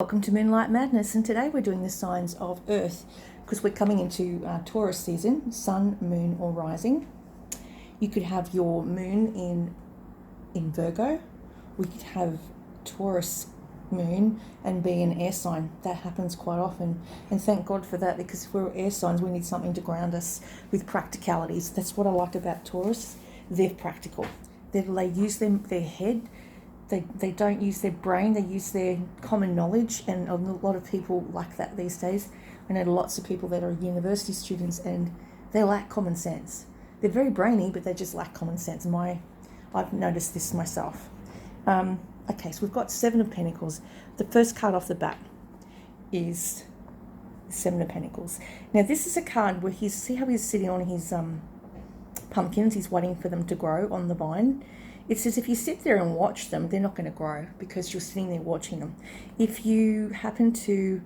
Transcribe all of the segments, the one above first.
Welcome to Moonlight Madness, and today we're doing the signs of Earth because we're coming into Taurus season, Sun, Moon or Rising. You could have your Moon in Virgo. We could have Taurus Moon and be an air sign. That happens quite often, and thank God for that, because if we're air signs we need something to ground us with practicalities. That's what I like about Taurus. They're practical. They use their head. They don't use their brain, they use their common knowledge, and a lot of people lack that these days. I know lots of people that are university students and they lack common sense. They're very brainy, but they just lack common sense. I've noticed this myself. Okay, so we've got Seven of Pentacles. The first card off the bat is Seven of Pentacles. Now this is a card where see how he's sitting on his pumpkins, he's waiting for them to grow on the vine. It says if you sit there and watch them, they're not going to grow because you're sitting there watching them. If you happen to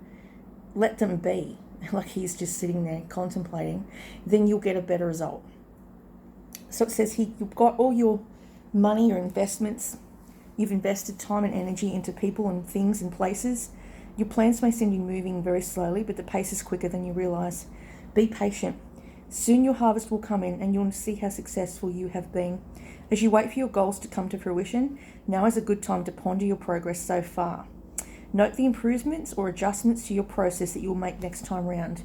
let them be, like he's just sitting there contemplating, then you'll get a better result. So it says you've got all your money, your investments, you've invested time and energy into people and things and places. Your plans may seem to be moving very slowly, but the pace is quicker than you realise. Be patient. Soon your harvest will come in and you'll see how successful you have been. As you wait for your goals to come to fruition, now is a good time to ponder your progress so far. Note the improvements or adjustments to your process that you'll make next time round.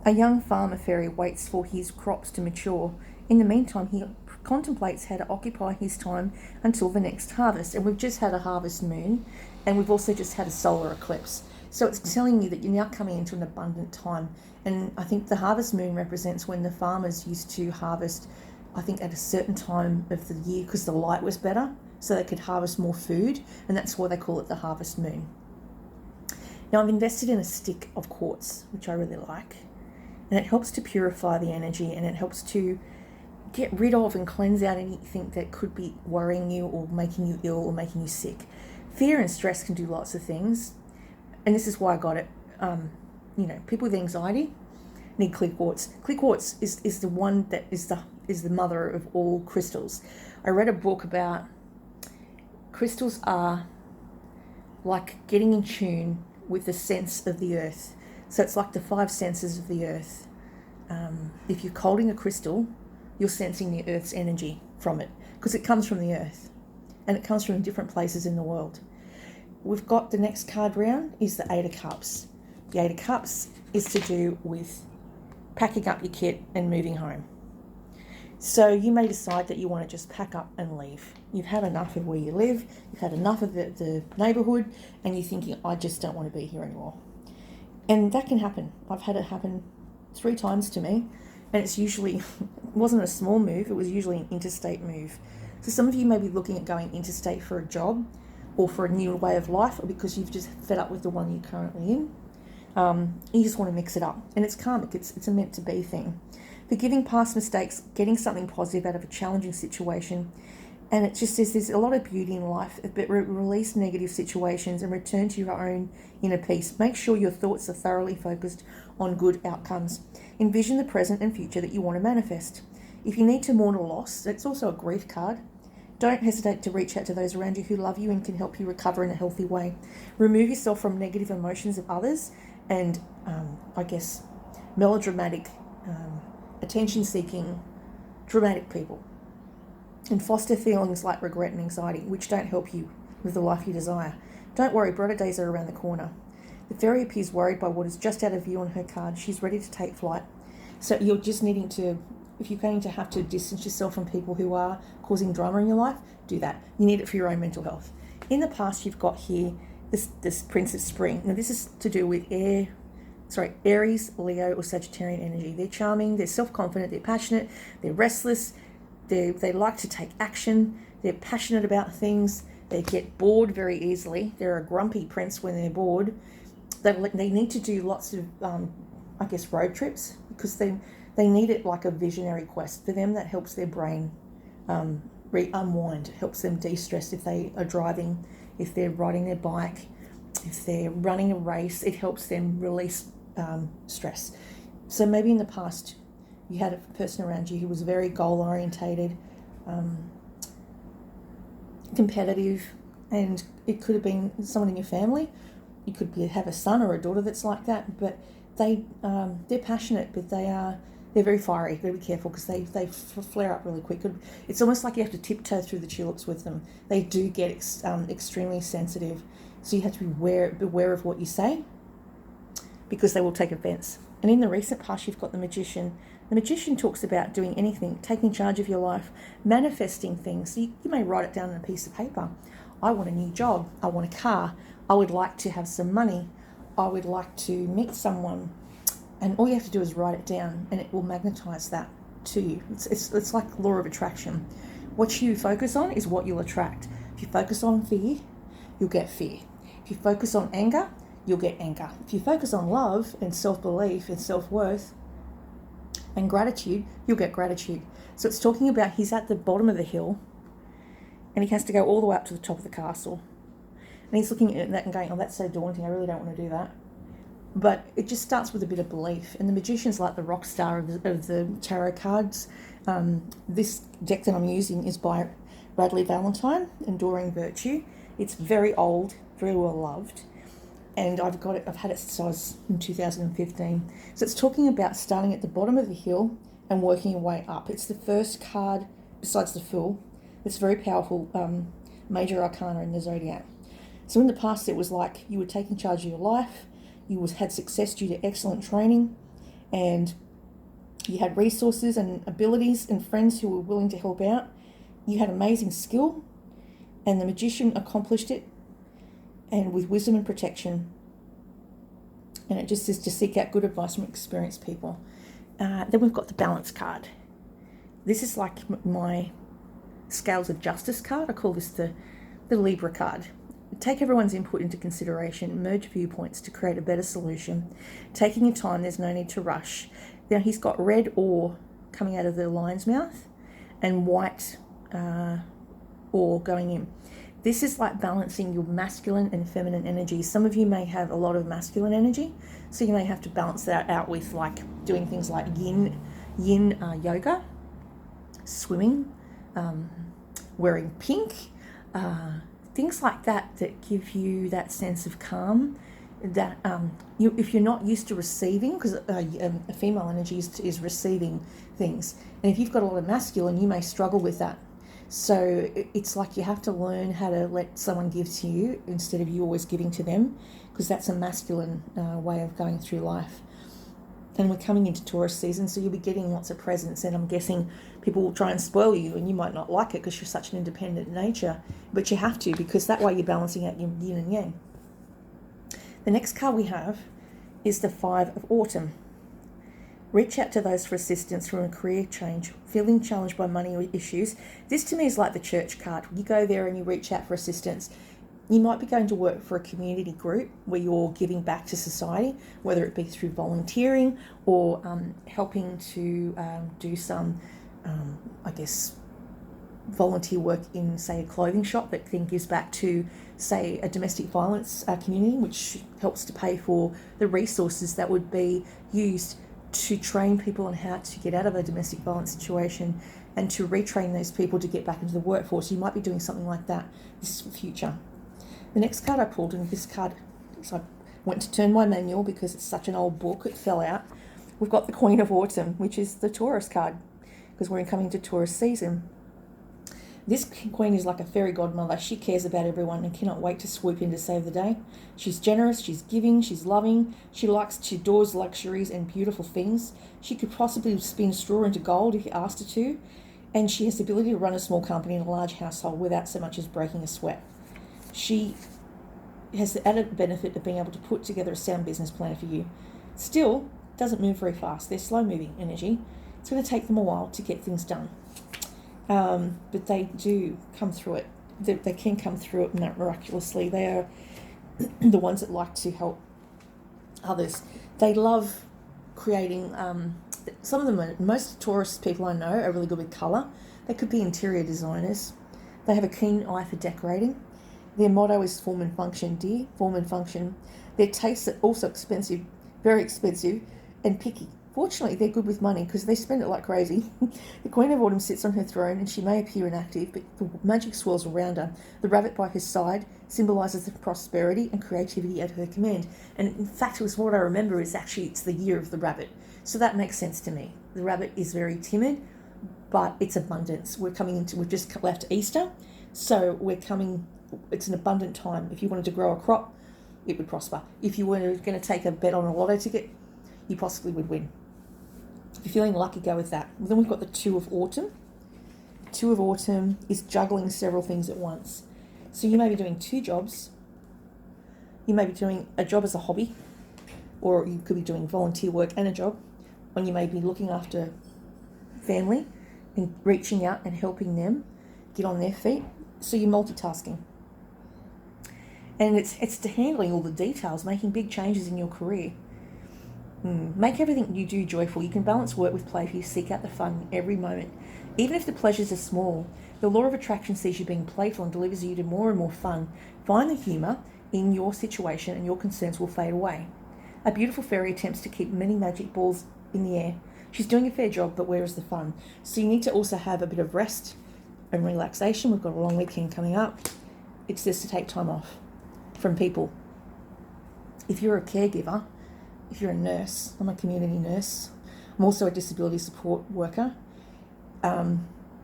A young farmer fairy waits for his crops to mature. In the meantime, he contemplates how to occupy his time until the next harvest. And we've just had a harvest moon, and we've also just had a solar eclipse. So it's telling you that you're now coming into an abundant time. And I think the harvest moon represents when the farmers used to harvest, I think, at a certain time of the year because the light was better, so they could harvest more food, and that's why they call it the harvest moon. Now I've invested in a stick of quartz, which I really like, and it helps to purify the energy, and it helps to get rid of and cleanse out anything that could be worrying you or making you ill or making you sick. Fear and stress can do lots of things, and this is why I got it. People with anxiety need clear quartz. Clear quartz is the one that is the mother of all crystals. I read a book about crystals are like getting in tune with the sense of the earth. So it's like the five senses of the earth. If you're holding a crystal, you're sensing the earth's energy from it because it comes from the earth and it comes from different places in the world. We've got the next card round is the Eight of Cups. The Eight of Cups is to do with packing up your kit and moving home. So you may decide that you want to just pack up and leave. You've had enough of where you live, you've had enough of the neighbourhood, and you're thinking, I just don't want to be here anymore. And that can happen. I've had it happen 3 times to me, and it wasn't a small move, it was usually an interstate move. So some of you may be looking at going interstate for a job or for a new way of life, or because you've just fed up with the one you're currently in. You just want to mix it up, and it's karmic. It's a meant to be thing. Forgiving past mistakes, getting something positive out of a challenging situation, and it just says there's a lot of beauty in life. But release negative situations and return to your own inner peace. Make sure your thoughts are thoroughly focused on good outcomes. Envision the present and future that you want to manifest. If you need to mourn a loss, it's also a grief card. Don't hesitate to reach out to those around you who love you and can help you recover in a healthy way. Remove yourself from negative emotions of others and melodramatic, attention-seeking, dramatic people, and foster feelings like regret and anxiety, which don't help you with the life you desire. Don't worry, brighter days are around the corner. The fairy appears worried by what is just out of view on her card. She's ready to take flight. So you're just needing to, if you're going to have to distance yourself from people who are causing drama in your life, do that. You need it for your own mental health. In the past, you've got here this Prince of Spring. Now this is to do with Aries, Leo, or Sagittarian energy. They're charming, they're self-confident, they're passionate, they're restless, they like to take action, they're passionate about things, they get bored very easily. They're a grumpy prince when they're bored. They need to do lots of, road trips because they need it like a visionary quest for them that helps their brain unwind, helps them de-stress if they are driving, if they're riding their bike, if they're running a race, it helps them release stress. So maybe in the past you had a person around you who was very goal-orientated, competitive, and it could have been someone in your family, You could have a son or a daughter that's like that, but they're passionate, but they're very fiery. You've got to be careful because they flare up really quick. It's almost like you have to tiptoe through the tulips with them. They do get extremely sensitive, so you have to be beware of what you say, because they will take offence. And in the recent past, you've got the Magician. The Magician talks about doing anything, taking charge of your life, manifesting things. So you may write it down on a piece of paper. I want a new job. I want a car. I would like to have some money. I would like to meet someone. And all you have to do is write it down, and it will magnetise that to you. It's like law of attraction. What you focus on is what you'll attract. If you focus on fear, you'll get fear. If you focus on anger, you'll get anger. If you focus on love and self-belief and self-worth and gratitude, you'll get gratitude. So it's talking about he's at the bottom of the hill and he has to go all the way up to the top of the castle. And he's looking at that and going, oh, that's so daunting. I really don't want to do that. But it just starts with a bit of belief. And the Magician's like the rock star of the tarot cards. This deck that I'm using is by Radleigh Valentine, Enduring Virtue. It's very old, very well loved. And I've had it since I was in 2015. So it's talking about starting at the bottom of the hill and working your way up. It's the first card, besides the Fool. It's very powerful major arcana in the zodiac. So in the past, it was like you were taking charge of your life, you had success due to excellent training, and you had resources and abilities and friends who were willing to help out. You had amazing skill, and the Magician accomplished it, and with wisdom and protection. And it just says to seek out good advice from experienced people. Then we've got the Balance card. This is like my Scales of Justice card. I call this the Libra card. Take everyone's input into consideration, merge viewpoints to create a better solution. Taking your time, there's no need to rush. Now he's got red ore coming out of the lion's mouth and white ore going in. This is like balancing your masculine and feminine energy. Some of you may have a lot of masculine energy, so you may have to balance that out with like doing things like yin yoga, swimming, wearing pink, things like that give you that sense of calm. That if you're not used to receiving, because a female energy is receiving things, and if you've got a lot of masculine, you may struggle with that. So it's like you have to learn how to let someone give to you instead of you always giving to them, because that's a masculine way of going through life. And we're coming into Taurus season, so you'll be getting lots of presents, and I'm guessing people will try and spoil you, and you might not like it because you're such an independent nature, but you have to, because that way you're balancing out your yin and yang. The next card we have is the Five of Autumn. Reach out to those for assistance from a career change, feeling challenged by money issues. This to me is like the Church card. You go there and you reach out for assistance. You might be going to work for a community group where you're giving back to society, whether it be through volunteering or helping to do some, volunteer work in, say, a clothing shop that then gives back to, say, a domestic violence community, which helps to pay for the resources that would be used to train people on how to get out of a domestic violence situation and to retrain those people to get back into the workforce. You might be doing something like that. This is for the future. The next card I pulled, and this card, so I went to turn my manual because it's such an old book, it fell out. We've got the Queen of Autumn, which is the Taurus card, because we're coming to Taurus season. This queen is like a fairy godmother. She cares about everyone and cannot wait to swoop in to save the day. She's generous, she's giving, she's loving. She adores luxuries and beautiful things. She could possibly spin straw into gold if you asked her to. And she has the ability to run a small company in a large household without so much as breaking a sweat. She has the added benefit of being able to put together a sound business plan for you. Still, doesn't move very fast. They're slow-moving energy. It's going to take them a while to get things done. But they do come through it. They can come through it miraculously. They are the ones that like to help others. They love creating, some of them, most Taurus people I know are really good with colour. They could be interior designers. They have a keen eye for decorating. Their motto is form and function, dear, form and function. Their tastes are also expensive, very expensive, and picky. Fortunately, they're good with money because they spend it like crazy. The Queen of Autumn sits on her throne and she may appear inactive, but the magic swirls around her. The rabbit by her side symbolises the prosperity and creativity at her command. And in fact, it was what I remember is actually it's the year of the rabbit. So that makes sense to me. The rabbit is very timid, but it's abundance. We've just left Easter, so it's an abundant time. If you wanted to grow a crop, it would prosper. If you were going to take a bet on a lotto ticket, you possibly would win. If you're feeling lucky, go with that. Then we've got the Two of Autumn. Two of Autumn is juggling several things at once. So you may be doing 2 jobs. You may be doing a job as a hobby, or you could be doing volunteer work and a job, or you may be looking after family and reaching out and helping them get on their feet. So you're multitasking. And it's to handling all the details, making big changes in your career. Make everything you do joyful. You can balance work with play if you seek out the fun in every moment. Even if the pleasures are small, the law of attraction sees you being playful and delivers you to more and more fun. Find the humour in your situation and your concerns will fade away. A beautiful fairy attempts to keep many magic balls in the air. She's doing a fair job, but where is the fun? So you need to also have a bit of rest and relaxation. We've got a long weekend coming up. It's just to take time off from people. If you're a caregiver, if you're a nurse, I'm a community nurse, I'm also a disability support worker,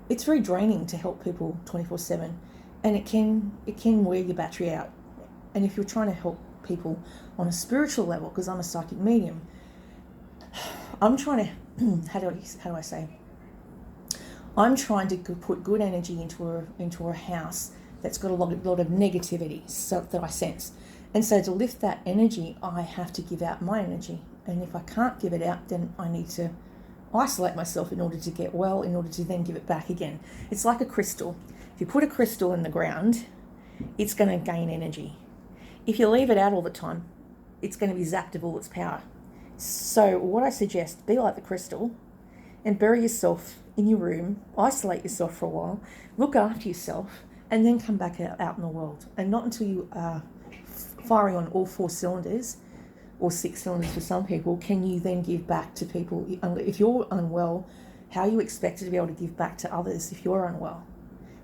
it's very draining to help people 24/7, and it can wear your battery out. And if you're trying to help people on a spiritual level, because I'm a psychic medium, I'm trying to how do I say? I'm trying to put good energy into a house that's got a lot of negativity, so that I sense. And so to lift that energy, I have to give out my energy. And if I can't give it out, then I need to isolate myself in order to get well, in order to then give it back again. It's like a crystal. If you put a crystal in the ground, it's going to gain energy. If you leave it out all the time, it's going to be zapped of all its power. So what I suggest, be like the crystal and bury yourself in your room, isolate yourself for a while, look after yourself, and then come back out in the world. And not until you are firing on all 4 cylinders, or 6 cylinders for some people, can you then give back to people. If you're unwell, how are you expected to be able to give back to others if you're unwell?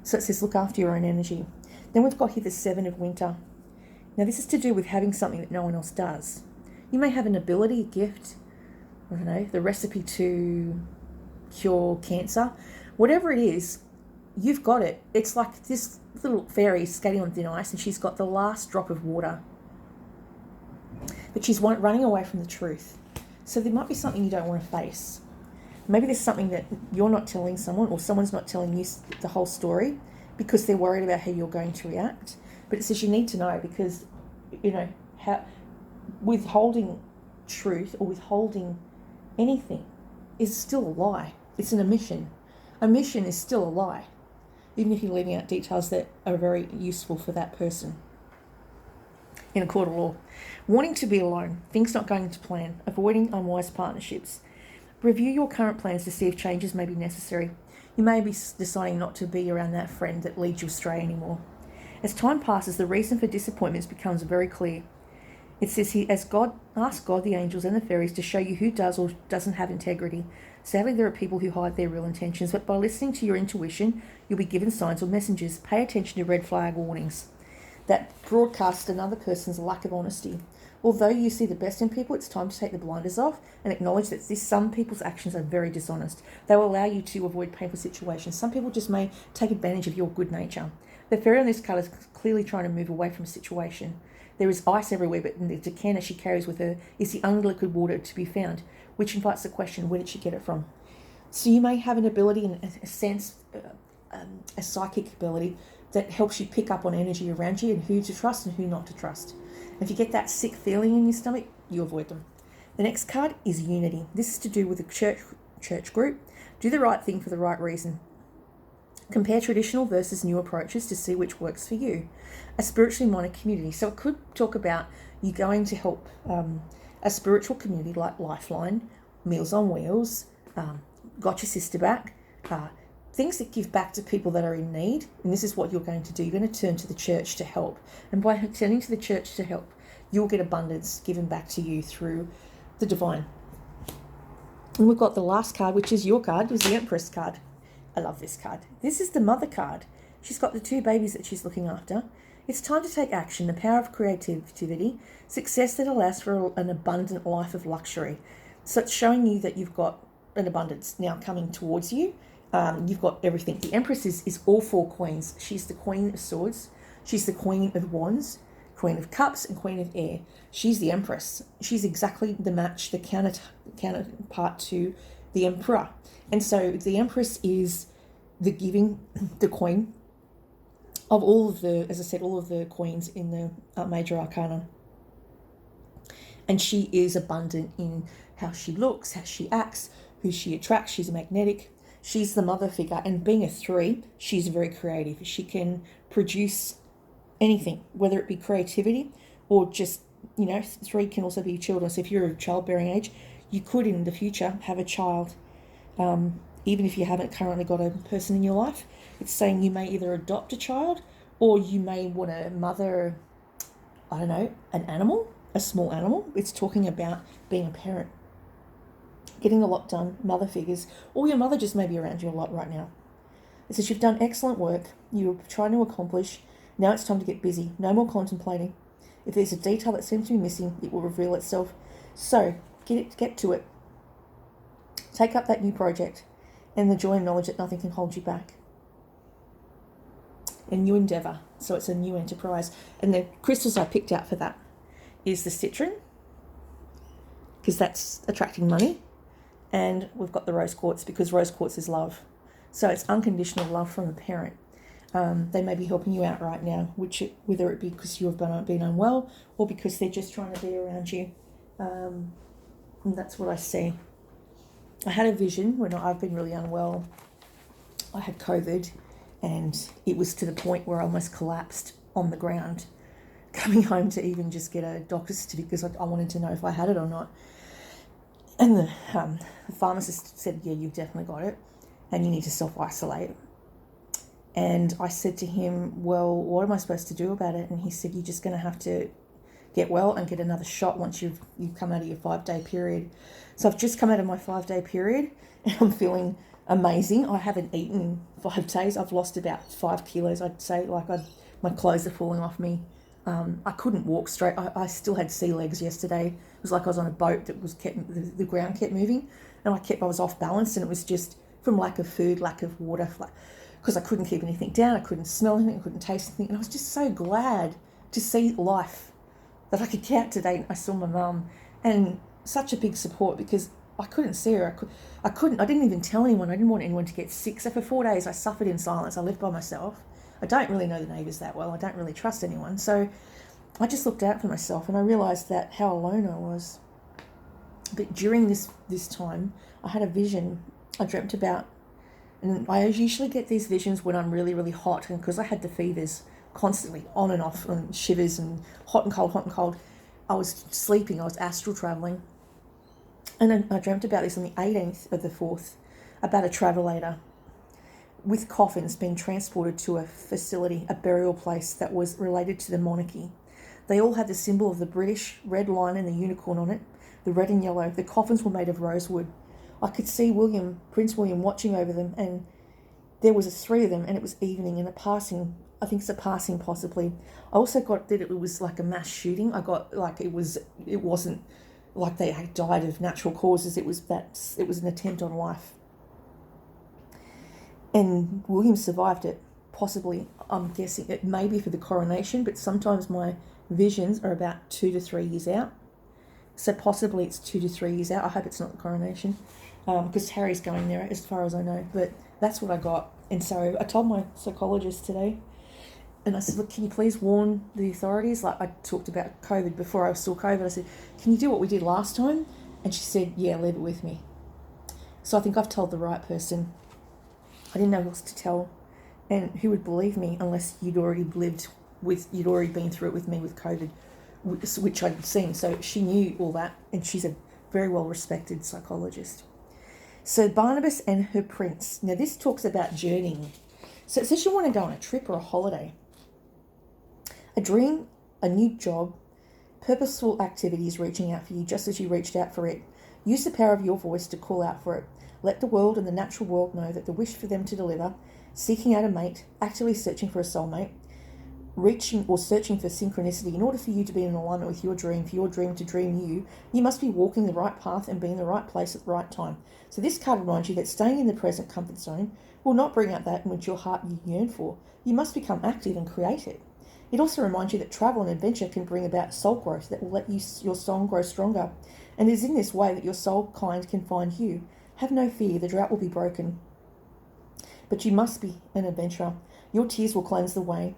So it says look after your own energy. Then we've got here the 7 of Winter. Now this is to do with having something that no one else does. You may have an ability, a gift, I don't know, the recipe to cure cancer. Whatever it is, you've got it. It's like this little fairy skating on thin ice and she's got the last drop of water. But she's running away from the truth. So there might be something you don't want to face. Maybe there's something that you're not telling someone, or someone's not telling you the whole story because they're worried about how you're going to react. But it says you need to know because, how withholding truth or withholding anything is still a lie. It's an omission. Omission is still a lie, even if you're leaving out details that are very useful for that person. In a court of law, wanting to be alone, things not going to plan, avoiding unwise partnerships. Review your current plans to see if changes may be necessary. You may be deciding not to be around that friend that leads you astray anymore. As time passes, the reason for disappointments becomes very clear. It says here, ask God, the angels and the fairies to show you who does or doesn't have integrity. Sadly, there are people who hide their real intentions, but by listening to your intuition, you'll be given signs or messages. Pay attention to red flag warnings that broadcast another person's lack of honesty. Although you see the best in people, it's time to take the blinders off and acknowledge that some people's actions are very dishonest. They will allow you to avoid painful situations. Some people just may take advantage of your good nature. The fairy on this card is clearly trying to move away from a situation. There is ice everywhere, but in the decanter she carries with her is the unliquid water to be found, which invites the question, where did she get it from? So you may have an ability and a sense, a psychic ability that helps you pick up on energy around you and who to trust and who not to trust. And if you get that sick feeling in your stomach, you avoid them. The next card is unity. This is to do with a church group. Do the right thing for the right reason. Compare traditional versus new approaches to see which works for you. A spiritually minded community. So it could talk about you going to help a spiritual community like Lifeline, Meals on Wheels, Got Your Sister Back, things that give back to people that are in need. And this is what you're going to do. You're going to turn to the church to help. And by turning to the church to help, you'll get abundance given back to you through the divine. And we've got the last card, which is your card, was the Empress card. I love this card. This is the mother card. She's got the 2 babies that she's looking after. It's time to take action, the power of creativity, success that allows for an abundant life of luxury. So it's showing you that you've got an abundance now coming towards you. You've got everything. The Empress is all 4 queens. She's the Queen of Swords. She's the Queen of Wands, Queen of Cups, and Queen of Air. She's the Empress. She's exactly the match, the counterpart to the Emperor. And so the Empress is the giving, the Queen of all of the, as I said, all of the queens in the major arcana. And she is abundant in how she looks, how she acts, who she attracts. She's magnetic. She's the mother figure. And being a 3, she's very creative. She can produce anything, whether it be creativity or just, 3 can also be children. So if you're of childbearing age, you could in the future have a child. Even if you haven't currently got a person in your life, it's saying you may either adopt a child or you may want to mother, an animal, a small animal. It's talking about being a parent, getting a lot done, mother figures, or your mother just may be around you a lot right now. It says you've done excellent work. You're trying to accomplish. Now it's time to get busy. No more contemplating. If there's a detail that seems to be missing, it will reveal itself. So get to it. Take up that new project and the joy and knowledge that nothing can hold you back. A new endeavour. So it's a new enterprise. And the crystals I picked out for that is the citron, because that's attracting money. And we've got the rose quartz, because rose quartz is love. So it's unconditional love from a parent. They may be helping you out right now, whether it be because you've been unwell or because they're just trying to be around you. And that's what I see. I had a vision when I've been really unwell. I had COVID, and it was to the point where I almost collapsed on the ground, coming home to even just get a doctor's certificate because I wanted to know if I had it or not. And the pharmacist said, yeah, you've definitely got it, and you need to self-isolate. And I said to him, well, what am I supposed to do about it? And he said, you're just going to have to get well and get another shot once you've come out of your 5-day period. So I've just come out of my 5-day period and I'm feeling amazing. I haven't eaten in 5 days. I've lost about 5 kilos, I'd say. My clothes are falling off me. I couldn't walk straight. I still had sea legs yesterday. It was like I was on a boat that the ground kept moving, and I was off balance, and it was just from lack of food, lack of water, because I couldn't keep anything down. I couldn't smell anything. I couldn't taste anything. And I was just so glad to see life that I could get out today. I saw my mum, and such a big support, because I couldn't see her. I didn't even tell anyone. I didn't want anyone to get sick. So for 4 days, I suffered in silence. I lived by myself. I don't really know the neighbours that well. I don't really trust anyone. So I just looked out for myself, and I realised that how alone I was. But during this time, I had a vision. I dreamt about, and I usually get these visions when I'm really, really hot, and because I had the fevers constantly, on and off, and shivers, and hot and cold. I was sleeping. I was astral travelling. And I dreamt about this on the 18th of the 4th, about a travelator with coffins being transported to a facility, a burial place that was related to the monarchy. They all had the symbol of the British red lion and the unicorn on it, the red and yellow. The coffins were made of rosewood. I could see Prince William watching over them, and there was 3 of them, and it was evening, and I think it's a passing possibly. I also got that it was like a mass shooting. I got it wasn't like they had died of natural causes. It was an attempt on life. And William survived it, possibly. I'm guessing it may be for the coronation, but sometimes my visions are about 2 to 3 years out. So possibly it's 2 to 3 years out. I hope it's not the coronation, because Harry's going there as far as I know. But that's what I got. And so I told my psychologist today, and I said, look, can you please warn the authorities? Like, I talked about COVID before I saw COVID. I said, can you do what we did last time? And she said, yeah, leave it with me. So I think I've told the right person. I didn't know who else to tell, and who would believe me unless you'd already been through it with me with COVID, which I'd seen. So she knew all that, and she's a very well-respected psychologist. So Barnabas and her prince. Now this talks about journeying. So it says you want to go on a trip or a holiday. A dream, a new job, purposeful activities reaching out for you just as you reached out for it. Use the power of your voice to call out for it. Let the world and the natural world know that the wish for them to deliver, seeking out a mate, actively searching for a soulmate, reaching or searching for synchronicity. In order for you to be in alignment with your dream, for your dream to dream you, you must be walking the right path and being in the right place at the right time. So this card reminds you that staying in the present comfort zone will not bring out that in which your heart you yearn for. You must become active and create it. It also reminds you that travel and adventure can bring about soul growth that will let your soul grow stronger. And it is in this way that your soul kind can find you. Have no fear, the drought will be broken. But you must be an adventurer. Your tears will cleanse the way.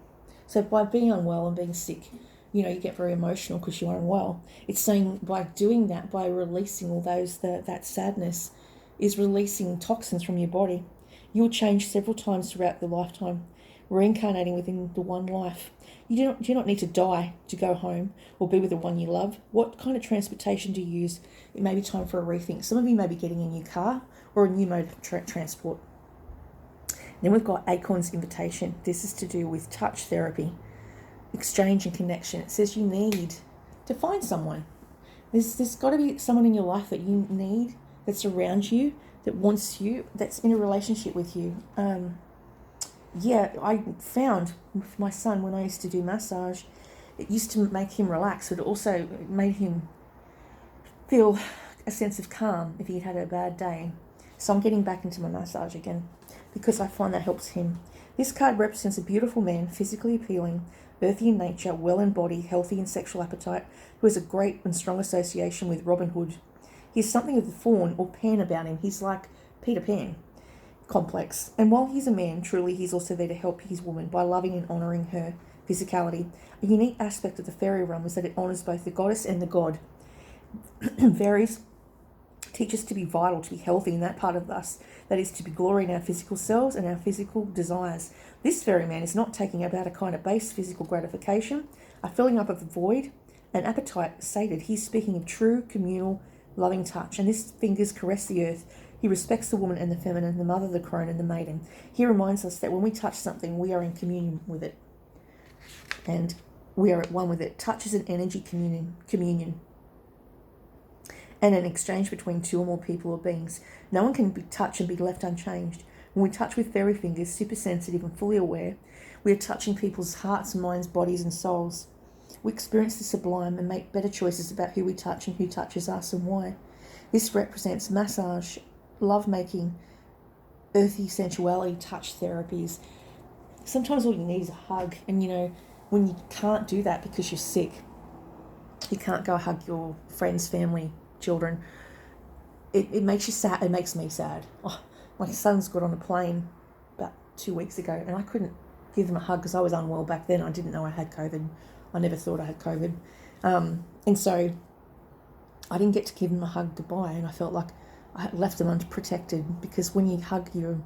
So by being unwell and being sick, you get very emotional because you're unwell. It's saying by doing that, by releasing all that sadness, is releasing toxins from your body. You'll change several times throughout the lifetime, reincarnating within the one life. You do not need to die to go home or be with the one you love. What kind of transportation do you use? It may be time for a rethink. Some of you may be getting a new car or a new mode of transport. Then we've got Acorn's Invitation. This is to do with touch therapy, exchange and connection. It says you need to find someone. There's got to be someone in your life that you need, that's around you, that wants you, that's in a relationship with you. I found with my son when I used to do massage, it used to make him relax, but it also made him feel a sense of calm if he had a bad day. So I'm getting back into my massage again because I find that helps him. This card represents a beautiful man, physically appealing, earthy in nature, well in body, healthy in sexual appetite, who has a great and strong association with Robin Hood. He's something of the faun or Pan about him. He's like Peter Pan complex. And while he's a man, truly he's also there to help his woman by loving and honouring her physicality. A unique aspect of the fairy realm is that it honours both the goddess and the god. Fairies teach us to be vital, to be healthy in that part of us, that is to be glory in our physical selves and our physical desires. This fairy man is not taking about a kind of base physical gratification, a filling up of the void, an appetite sated. He's speaking of true communal loving touch, and his fingers caress the earth. He respects the woman and the feminine, the mother, the crone, and the maiden. He reminds us that when we touch something, we are in communion with it, and we are at one with it. Touch is an energy communion, and an exchange between two or more people or beings. No one can be touched and be left unchanged. When we touch with fairy fingers, super sensitive and fully aware, we are touching people's hearts, minds, bodies, and souls. We experience the sublime and make better choices about who we touch and who touches us and why. This represents massage, love-making, earthy sensuality, touch therapies. Sometimes all you need is a hug. And, when you can't do that because you're sick, you can't go hug your friends, family, children, it makes you sad. It makes me sad. Oh, my son's got on a plane about 2 weeks ago and I couldn't give him a hug because I was unwell back then. I didn't know I had COVID. I never thought I had COVID. And so I didn't get to give him a hug goodbye, and I felt like I had left them unprotected, because when you hug your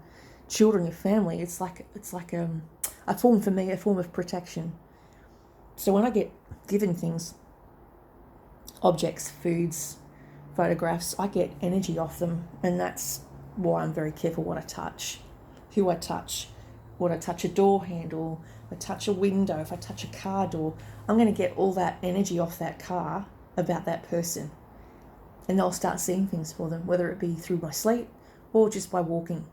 children, your family, it's like a form of protection. So when I get given things, objects, foods, photographs, I get energy off them, and that's why I'm very careful what I touch, who I touch. Would I touch a door handle, I touch a window, if I touch a car door, I'm going to get all that energy off that car about that person. And I'll start seeing things for them, whether it be through my sleep or just by walking.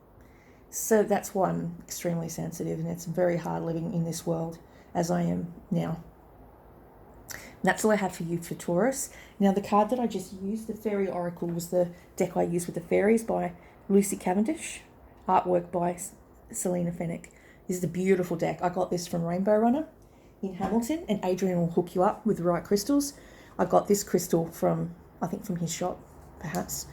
So that's why I'm extremely sensitive, and it's very hard living in this world as I am now. And that's all I have for you for Taurus. Now, the card that I just used, the Fairy Oracle, was the deck I used with the fairies by Lucy Cavendish, artwork by Selena Fennick. This is a beautiful deck. I got this from Rainbow Runner in Hamilton, and Adrian will hook you up with the right crystals. I got this crystal from his shop, perhaps.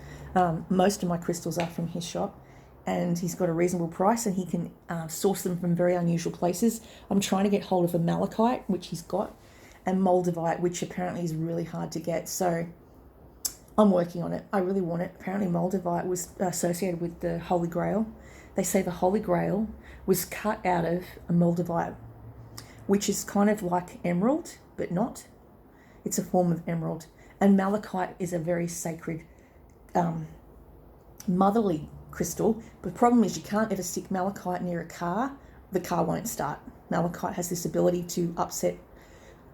Most of my crystals are from his shop, and he's got a reasonable price, and he can source them from very unusual places. I'm trying to get hold of a malachite, which he's got, and moldavite, which apparently is really hard to get. So I'm working on it. I really want it. Apparently moldavite was associated with the Holy Grail. They say the Holy Grail was cut out of a moldavite, which is kind of like emerald, but not. It's a form of emerald. And malachite is a very sacred, motherly crystal. But the problem is you can't ever stick malachite near a car. The car won't start. Malachite has this ability to upset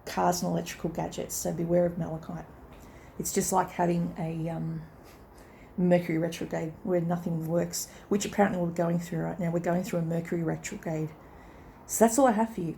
cars and electrical gadgets, so beware of malachite. It's just like having Mercury retrograde, where nothing works, which apparently we're going through right now. We're going through a Mercury retrograde. So that's all I have for you.